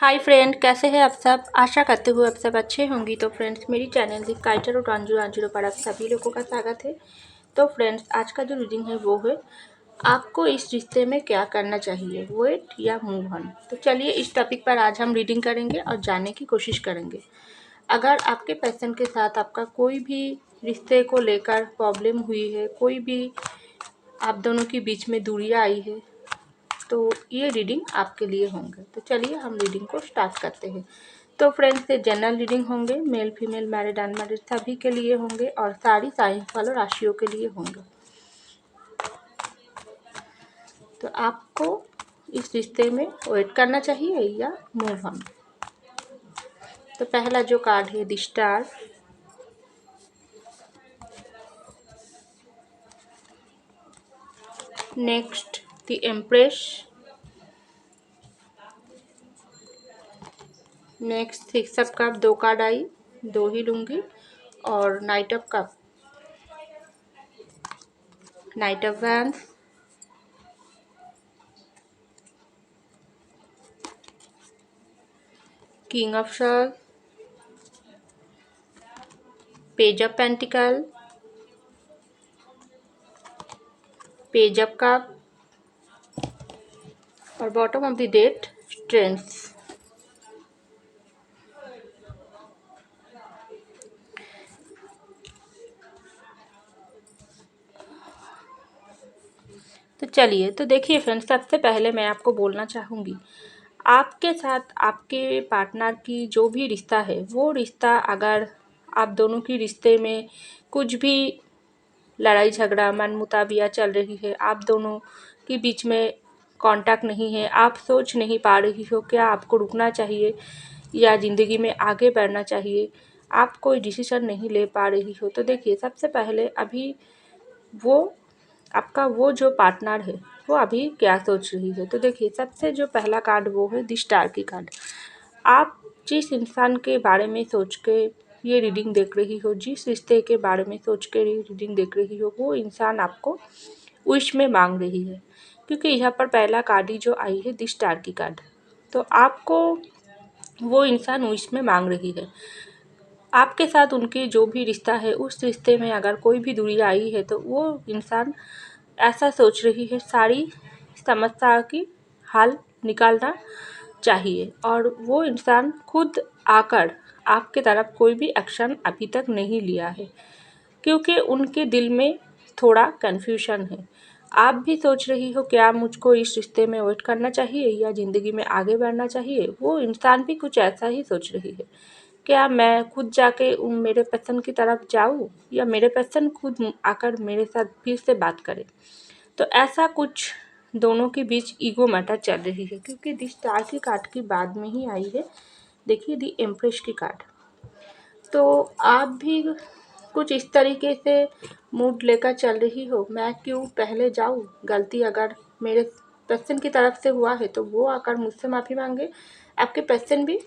Hi friend, कैसे हैं आप सब। आशा करते हुए आप सब अच्छे होंगी। तो फ्रेंड्स, मेरी चैनल दी काइटर और रांझू पर आप सभी लोगों का स्वागत है। तो फ्रेंड्स, आज का जो रीडिंग है वो है आपको इस रिश्ते में क्या करना चाहिए, वेट या मूव ऑन। तो चलिए इस टॉपिक पर आज हम रीडिंग करेंगे और जानने की कोशिश करेंगे। अगर आपके पर्सन के साथ आपका कोई भी रिश्ते को लेकर प्रॉब्लम हुई है, कोई भी आप दोनों के बीच में दूरियां आई है, तो ये रीडिंग आपके लिए होंगे। तो चलिए हम रीडिंग को स्टार्ट करते हैं। तो फ्रेंड्स, ये जनरल रीडिंग होंगे, मेल फीमेल मैरिड अनमैरिड सभी के लिए होंगे और सारी साइंस वालों राशियों के लिए होंगे। तो आपको इस रिश्ते में वेट करना चाहिए या मूव ऑन। तो पहला जो कार्ड है the star, next the empress, next six of cup, दो कार्ड आई, दो ही लूंगी, और knight of cup, knight of wands, king of swords, page of pentacles, page of cup और bottom of the deck strengths. तो चलिए, तो देखिए फ्रेंड्स, सबसे पहले मैं आपको बोलना चाहूँगी, आपके साथ आपके पार्टनर की जो भी रिश्ता है, वो रिश्ता अगर आप दोनों की रिश्ते में कुछ भी लड़ाई झगड़ा मन मुताबिया चल रही है, आप दोनों के बीच में कांटेक्ट नहीं है, आप सोच नहीं पा रही हो क्या आपको रुकना चाहिए या ज़िंदगी में आगे बढ़ना चाहिए, आप कोई डिसीजन नहीं ले पा रही हो, तो देखिए सबसे पहले अभी वो आपका वो जो पार्टनर है वो अभी क्या सोच रही है। तो देखिए सबसे जो पहला कार्ड वो है द स्टार की कार्ड। आप जिस इंसान के बारे में सोच के ये रीडिंग देख रही हो, जिस रिश्ते के बारे में सोच के रीडिंग देख रही हो, वो इंसान आपको विश में मांग रही है, क्योंकि यहाँ पर पहला कार्ड ही जो आई है द स्टार की कार्ड। तो आपको वो इंसान विश में मांग रही है। आपके साथ उनके जो भी रिश्ता है, उस रिश्ते में अगर कोई भी दूरी आई है, तो वो इंसान ऐसा सोच रही है सारी समस्या की हल निकालना चाहिए, और वो इंसान खुद आकर आपके तरफ कोई भी एक्शन अभी तक नहीं लिया है, क्योंकि उनके दिल में थोड़ा कन्फ्यूजन है। आप भी सोच रही हो क्या मुझको इस रिश्ते में वेट करना चाहिए या ज़िंदगी में आगे बढ़ना चाहिए, वो इंसान भी कुछ ऐसा ही सोच रही है। क्या मैं खुद जाके मेरे पर्सन की तरफ जाऊँ या मेरे पर्सन खुद आकर मेरे साथ फिर से बात करें। तो ऐसा कुछ दोनों के बीच ईगो मैटर चल रही है, क्योंकि दी स्टार की कार्ड की बाद में ही आई है, देखिए दी एम्प्रेस की कार्ड। तो आप भी कुछ इस तरीके से मूड लेकर चल रही हो, मैं क्यों पहले जाऊँ, गलती अगर मेरे पर्सन की तरफ से हुआ है तो वो आकर मुझसे माफ़ी मांगे। आपके पर्सन भी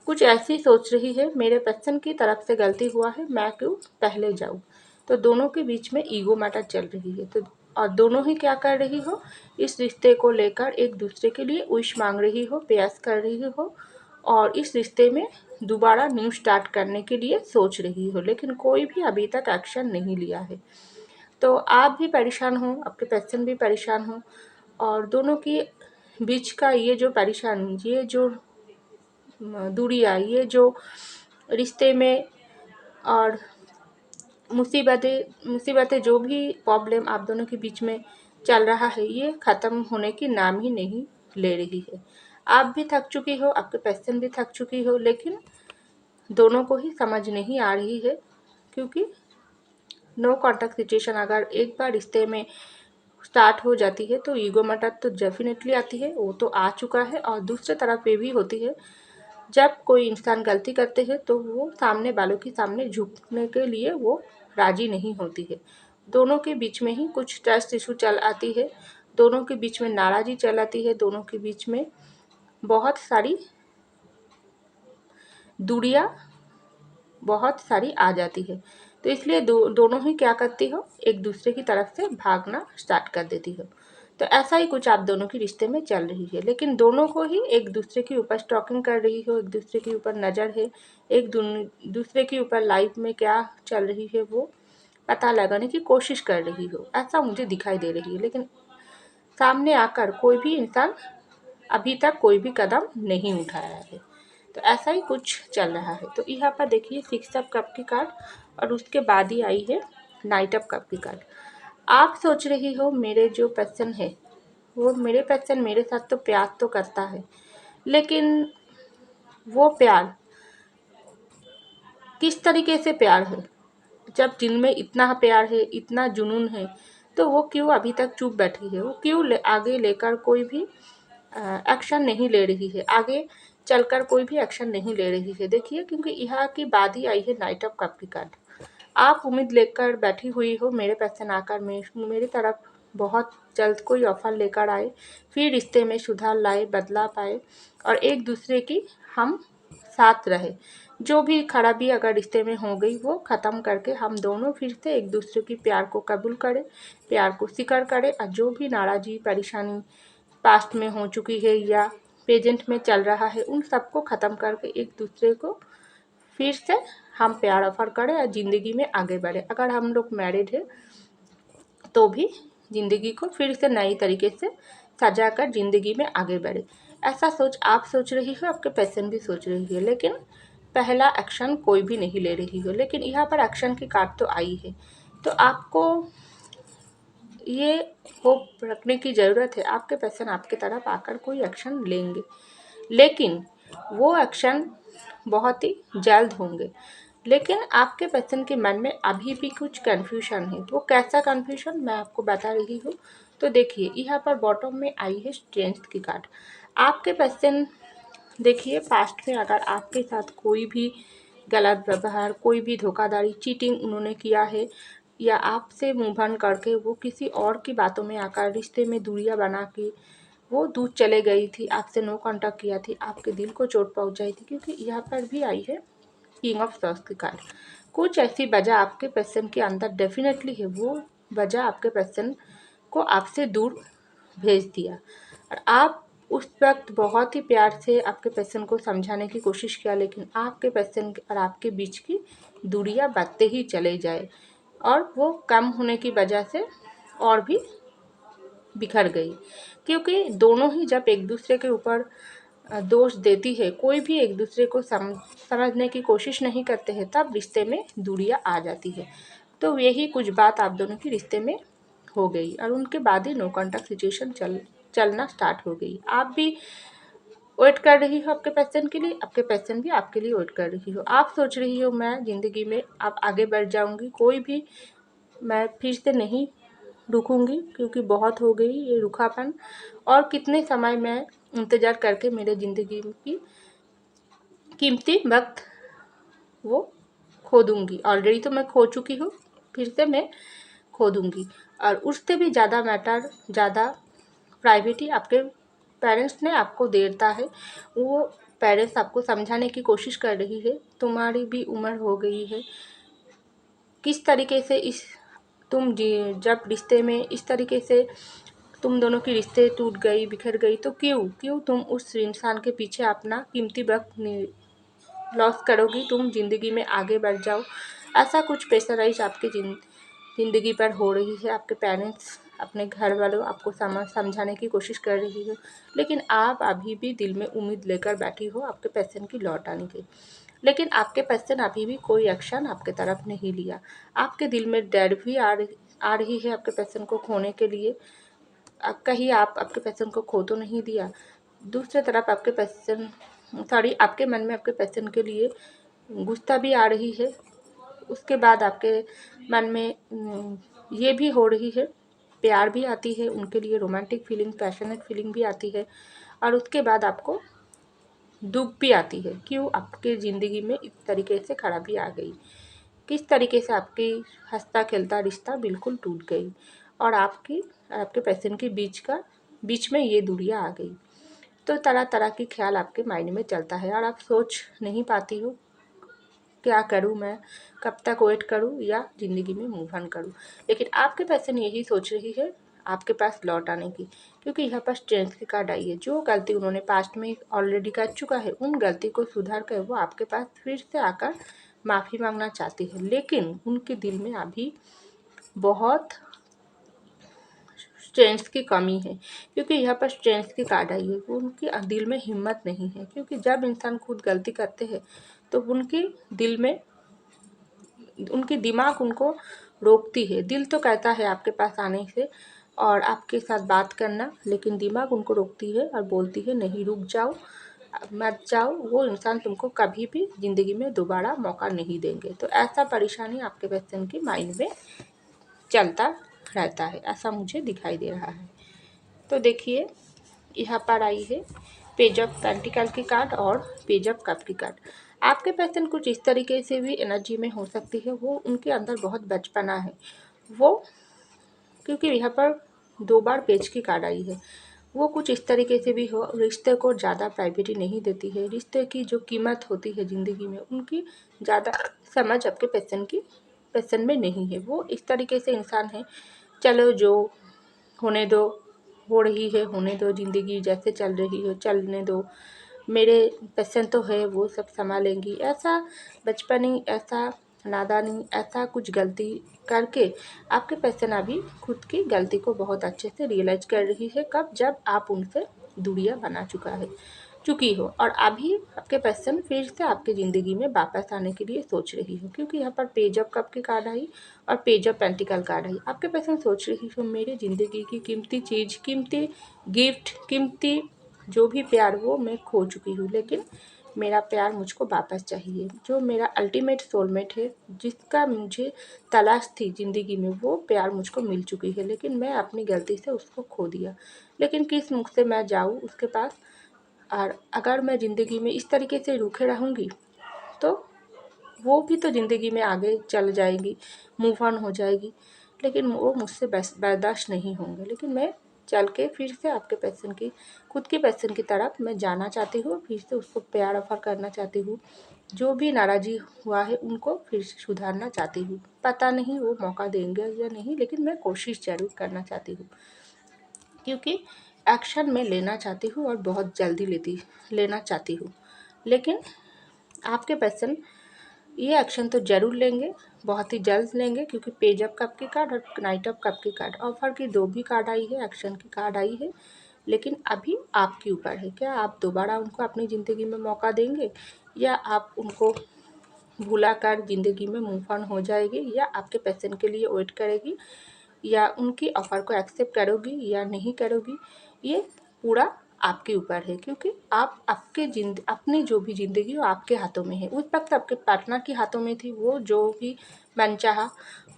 कुछ ऐसी सोच रही है, मेरे पर्सन की तरफ से गलती हुआ है, मैं क्यों पहले जाऊँ। तो दोनों के बीच में ईगो मैटर चल रही है। तो और दोनों ही क्या कर रही हो, इस रिश्ते को लेकर एक दूसरे के लिए विश मांग रही हो, प्रयास कर रही हो, और इस रिश्ते में दोबारा न्यू स्टार्ट करने के लिए सोच रही हो, लेकिन कोई भी अभी तक एक्शन नहीं लिया है। तो आप भी परेशान हो, आपके पर्सन भी परेशान हो, और दोनों की बीच का ये जो परेशान, ये जो दूरी आई, ये जो रिश्ते में और मुसीबतें जो भी प्रॉब्लम आप दोनों के बीच में चल रहा है, ये ख़त्म होने की नाम ही नहीं ले रही है। आप भी थक चुकी हो, आपके पर्सन भी थक चुकी हो, लेकिन दोनों को ही समझ नहीं आ रही है, क्योंकि नो कॉन्टैक्ट सिचुएशन अगर एक बार रिश्ते में स्टार्ट हो जाती है तो ईगो मटर तो डेफिनेटली आती है, वो तो आ चुका है। और दूसरी तरफ ये भी होती है, जब कोई इंसान गलती करते हैं तो वो सामने वालों के सामने झुकने के लिए वो राजी नहीं होती है। दोनों के बीच में ही कुछ ट्रस्ट इशू चल आती है, दोनों के बीच में नाराज़ी चल आती है, दोनों के बीच में बहुत सारी दूरियां बहुत सारी आ जाती है। तो इसलिए दोनों ही क्या करती हो, एक दूसरे की तरफ से भागना स्टार्ट कर देती हो। तो ऐसा ही कुछ आप दोनों की रिश्ते में चल रही है, लेकिन दोनों को ही एक दूसरे के ऊपर स्टॉकिंग कर रही हो, एक दूसरे के ऊपर नज़र है, एक दूसरे के ऊपर लाइफ में क्या चल रही है वो पता लगाने की कोशिश कर रही हो, ऐसा मुझे दिखाई दे रही है। लेकिन सामने आकर कोई भी इंसान अभी तक कोई भी कदम नहीं उठाया है, तो ऐसा ही कुछ चल रहा है। तो यहाँ पर देखिए 6 ऑफ कप की कार्ड और उसके बाद ही आई है 9 ऑफ कप की कार्ड। आप सोच रही हो मेरे जो पर्सन है वो मेरे पर्सन मेरे साथ तो प्यार तो करता है, लेकिन वो प्यार किस तरीके से प्यार है, जब दिल में इतना प्यार है, इतना जुनून है, तो वो क्यों अभी तक चुप बैठी है, वो क्यों आगे लेकर कोई भी एक्शन नहीं ले रही है, आगे चलकर कोई भी एक्शन नहीं ले रही है। देखिए, क्योंकि यहाँ की बात ही आई है 9 ऑफ कप की कार्ड। आप उम्मीद लेकर बैठी हुई हो मेरे पर्सन आकर मेरी तरफ बहुत जल्द कोई ऑफर लेकर आए, फिर रिश्ते में सुधार लाए, बदलाव आए और एक दूसरे की हम साथ रहे। जो भी खराबी अगर रिश्ते में हो गई वो ख़त्म करके हम दोनों फिर से एक दूसरे की प्यार को कबूल करें, प्यार को स्वीकार करें और जो भी नाराज़गी परेशानी पास्ट में हो चुकी है या प्रेजेंट में चल रहा है उन सबको ख़त्म करके एक दूसरे को फिर से हम प्यार ऑफर करें और ज़िंदगी में आगे बढ़े। अगर हम लोग मैरिड है तो भी ज़िंदगी को फिर से नई तरीके से सजा कर ज़िंदगी में आगे बढ़े। ऐसा सोच आप सोच रही हो, आपके पर्सन भी सोच रही है, लेकिन पहला एक्शन कोई भी नहीं ले रही हो। लेकिन यहाँ पर एक्शन की कार्ड तो आई है, तो आपको ये होप रखने की ज़रूरत है आपके पर्सन आपके तरफ आकर कोई एक्शन लेंगे, लेकिन वो एक्शन बहुत ही जल्द होंगे। लेकिन आपके पर्सन के मन में अभी भी कुछ कन्फ्यूजन है, वो कैसा कन्फ्यूजन मैं आपको बता रही हूँ। तो देखिए, यहाँ पर बॉटम में आई है स्ट्रेंथ की कार्ड। आपके पर्सन देखिए, पास्ट में अगर आपके साथ कोई भी गलत व्यवहार, कोई भी धोखाधड़ी, चीटिंग उन्होंने किया है या आपसे मूव ऑन करके वो किसी और की बातों में आकर रिश्ते में दूरियां बना के वो दूर चले गई थी, आपसे नो कांटेक्ट किया थी, आपके दिल को चोट पहुंचाई थी, क्योंकि यहाँ पर भी आई है किंग ऑफ सॉर्ड्स की कार्ड। कुछ ऐसी वजह आपके पर्सन के अंदर डेफिनेटली है, वो वजह आपके पर्सन को आपसे दूर भेज दिया और आप उस वक्त बहुत ही प्यार से आपके पर्सन को समझाने की कोशिश किया, लेकिन आपके पर्सन और आपके बीच की दूरियां बढ़ते ही चले जाए और वो कम होने की वजह से और भी बिखर गई। क्योंकि दोनों ही जब एक दूसरे के ऊपर दोष देती है, कोई भी एक दूसरे को समझने की कोशिश नहीं करते हैं, तब रिश्ते में दूरियां आ जाती है। तो यही कुछ बात आप दोनों की रिश्ते में हो गई और उनके बाद ही नो कॉन्टैक्ट सिचुएशन चलना स्टार्ट हो गई। आप भी वेट कर रही हो आपके पर्सन के लिए, आपके पर्सन भी आपके लिए वेट कर रही हो। आप सोच रही हो मैं ज़िंदगी में अब आगे बढ़ जाऊंगी, कोई भी मैं फिर से नहीं रुकूंगी, क्योंकि बहुत हो गई ये रुखापन और कितने समय मैं इंतज़ार करके मेरे ज़िंदगी की कीमती वक्त वो खो दूंगी। ऑलरेडी तो मैं खो चुकी हूँ, फिर से मैं खो दूंगी। और उससे भी ज़्यादा मैटर, ज़्यादा प्राइवेटी आपके पेरेंट्स ने आपको देता है। वो पेरेंट्स आपको समझाने की कोशिश कर रही है, तुम्हारी भी उम्र हो गई है, किस तरीके से इस तुम जब रिश्ते में इस तरीके से तुम दोनों की रिश्ते टूट गई, बिखर गई, तो क्यों क्यों तुम उस इंसान के पीछे अपना कीमती वक्त लॉस करोगी, तुम ज़िंदगी में आगे बढ़ जाओ। ऐसा कुछ प्रेशराइज आपकी ज़िंदगी पर हो रही है। आपके पेरेंट्स, अपने घर वालों आपको समझाने की कोशिश कर रही हो, लेकिन आप अभी भी दिल में उम्मीद लेकर बैठी हो आपके पर्सन की लौट आने की। लेकिन आपके पर्सन अभी भी कोई एक्शन आपके तरफ नहीं लिया। आपके दिल में डर भी आ रही है आपके पर्सन को खोने के लिए। कहीं आप आपके पर्सन को खो तो नहीं दिया। दूसरी तरफ आपके पर्सन आपके मन में आपके पर्सन के लिए गुस्सा भी आ रही है। उसके बाद आपके मन में ये भी हो रही है, प्यार भी आती है उनके लिए, रोमांटिक फीलिंग, पैशनेट फीलिंग भी आती है और उसके बाद आपको दुख भी आती है, क्यों आपके ज़िंदगी में इस तरीके से खराबी आ गई, किस तरीके से आपकी हंसता खेलता रिश्ता बिल्कुल टूट गई और आपके पर्सन के बीच में ये दूरियां आ गई। तो तरह तरह के ख्याल आपके माइंड में चलता है और आप सोच नहीं पाती हो क्या करूं मैं, कब तक वेट करूं या ज़िंदगी में मूव ऑन करूं। लेकिन आपके पर्सन यही सोच रही है, आपके पास लौट आने की, क्योंकि यहाँ पर स्ट्रेंथ की कार्ड आई है। जो गलती उन्होंने पास्ट में ऑलरेडी कर चुका है, उन गलती को सुधार कर वो आपके पास फिर से आकर माफ़ी मांगना चाहती है, लेकिन उनके दिल में अभी बहुत स्ट्रेंथ की कमी है, क्योंकि यहाँ पर स्ट्रेंथ की कार्ड आई है। वो उनके दिल में हिम्मत नहीं है, क्योंकि जब इंसान खुद गलती करते हैं तो उनके दिल में, उनकी दिमाग उनको रोकती है। दिल तो कहता है आपके पास आने से और आपके साथ बात करना, लेकिन दिमाग उनको रोकती है और बोलती है नहीं, रुक जाओ, मत जाओ, वो इंसान तुमको कभी भी ज़िंदगी में दोबारा मौका नहीं देंगे। तो ऐसा परेशानी आपके पर्सन की माइंड में चलता रहता है, ऐसा मुझे दिखाई दे रहा है। तो देखिए यहाँ पर आई है पेज ऑफ पेंटिकल की कार्ड और पेज ऑफ कप की कार्ड। आपके पर्सन कुछ इस तरीके से भी एनर्जी में हो सकती है, वो उनके अंदर बहुत बचपना है वो, क्योंकि यहाँ पर 2 बार पेज की कार्ड आई है। वो कुछ इस तरीके से भी हो, रिश्ते को ज़्यादा प्रायोरिटी नहीं देती है। रिश्ते की जो कीमत होती है ज़िंदगी में, उनकी ज़्यादा समझ आपके पर्सन में नहीं है। वो इस तरीके से इंसान है, चलो जो होने दो, हो रही है होने दो, ज़िंदगी जैसे चल रही है चलने दो, मेरे पर्सन तो है वो सब संभालेंगी। ऐसा बचपनी, ऐसा नादानी, ऐसा कुछ गलती करके आपके पर्सन अभी खुद की गलती को बहुत अच्छे से रियलाइज कर रही है। कब? जब आप उनसे दूरियां बना चुकी हो और अभी आपके पर्सन फिर से आपकी ज़िंदगी में वापस आने के लिए सोच रही हो, क्योंकि यहाँ पर पेज ऑफ कप की कार्ड आई और पेज ऑफ पेंटिकल कार्ड आई। आपके पर्सन सोच रही हो मेरी ज़िंदगी की कीमती चीज़, कीमती गिफ्ट, कीमती जो भी प्यार, वो मैं खो चुकी हूँ, लेकिन मेरा प्यार मुझको वापस चाहिए। जो मेरा अल्टीमेट सोलमेट है, जिसका मुझे तलाश थी ज़िंदगी में, वो प्यार मुझको मिल चुकी है, लेकिन मैं अपनी गलती से उसको खो दिया। लेकिन किस मुख से मैं जाऊँ उसके पास? और अगर मैं ज़िंदगी में इस तरीके से रूखे रहूँगी तो वो भी तो ज़िंदगी में आगे चल जाएगी, मूव ऑन हो जाएगी, लेकिन वो मुझसे बर्दाश्त नहीं होंगे। लेकिन मैं चल के फिर से आपके पर्सन की, खुद के पर्सन की तरफ मैं जाना चाहती हूँ, फिर से उसको प्यार ऑफर करना चाहती हूँ। जो भी नाराज़ी हुआ है उनको फिर से सुधारना चाहती हूँ। पता नहीं वो मौका देंगे या नहीं, लेकिन मैं कोशिश ज़रूर करना चाहती हूँ, क्योंकि एक्शन मैं लेना चाहती हूँ और बहुत जल्दी लेना चाहती हूँ। लेकिन आपके पर्सन ये एक्शन तो ज़रूर लेंगे, बहुत ही जल्द लेंगे, क्योंकि पेज ऑफ कप की कार्ड और नाइट ऑफ कप की कार्ड, ऑफर की 2 भी कार्ड आई है, एक्शन की कार्ड आई है। लेकिन अभी आपके ऊपर है, क्या आप दोबारा उनको अपनी ज़िंदगी में मौका देंगे, या आप उनको भुलाकर ज़िंदगी में मूव ऑन हो जाएगी, या आपके पर्सन के लिए वेट करेगी, या उनकी ऑफ़र को एक्सेप्ट करोगी या नहीं करोगी। ये पूरा आपके ऊपर है, क्योंकि आप अपनी जो भी ज़िंदगी हो आपके हाथों में है। उस वक्त आपके पार्टनर के हाथों में थी, वो जो भी मनचाहा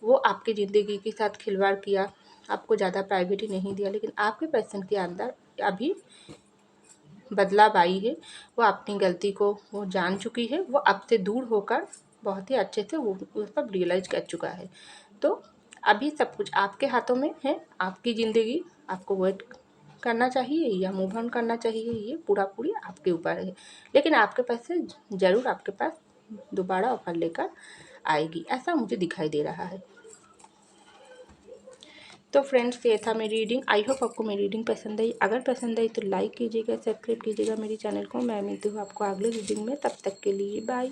वो आपकी ज़िंदगी के साथ खिलवाड़ किया, आपको ज़्यादा प्रायोरिटी नहीं दिया। लेकिन आपके पर्सन के अंदर अभी बदलाव आई है, वो अपनी गलती को वो जान चुकी है, वो आपसे दूर होकर बहुत ही अच्छे से वो सब रियलाइज कर चुका है। तो अभी सब कुछ आपके हाथों में है, आपकी ज़िंदगी आपको वेट करना चाहिए या मूव ऑन करना चाहिए, ये पूरा पूरी आपके ऊपर है। लेकिन आपके पास से ज़रूर आपके पास दोबारा ऑफर लेकर आएगी, ऐसा मुझे दिखाई दे रहा है। तो फ्रेंड्स ये था मेरी रीडिंग। आई होप आपको मेरी रीडिंग पसंद आई। अगर पसंद आई तो लाइक कीजिएगा, सब्सक्राइब कीजिएगा मेरे चैनल को। मैं मिलती हूँ आपको अगले रीडिंग में, तब तक के लिए बाय।